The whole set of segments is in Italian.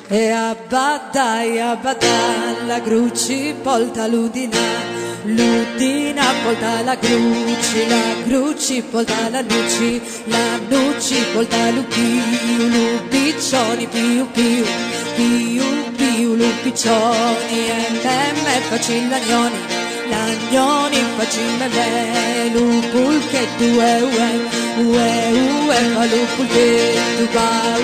E abbadai, la gruci polta l'udina, l'udina polta la gruci polta la nuci polta lupiccioni, piu piu, piu piu, lupiccioni, e me facin l'agnoni facin me, lupul che tu fa lupul che tu bau,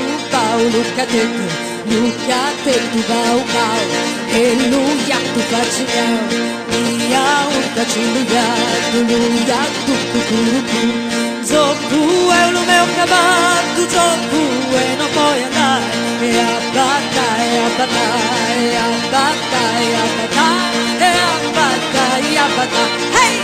luccatetto. Lucate tu bau bau, e luia tu facci miau, facci luia tu, zoppu è un meu cavallo, zoppu e non puoi andare, e abbattai, hey!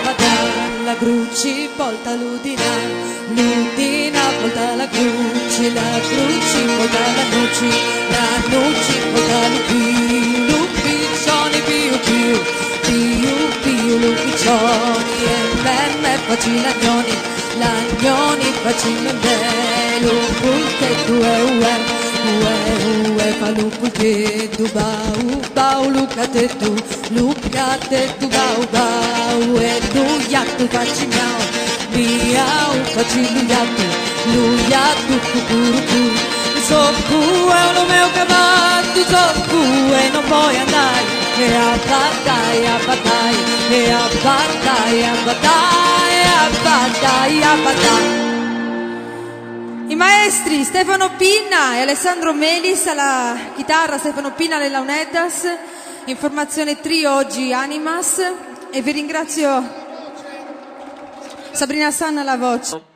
badà, la gruci volta l'udina, l'udina volta la gruci volta la nuci volta lupi, lupiccioni più più, più lupiccioni, e me facci l'agnoni facci me, lupulchettu ue fa lupulchettu bau lucatettu bau e luiattu facci miau facci luiattu cucurucu, soccu è uno mio cavallo, soccu e non puoi andare, e a battaglia. I maestri Stefano Pinna e Alessandro Melis alla chitarra, Stefano Pinna alle launetas, in formazione trio oggi Animas, e vi ringrazio Sabrina Sanna alla voce.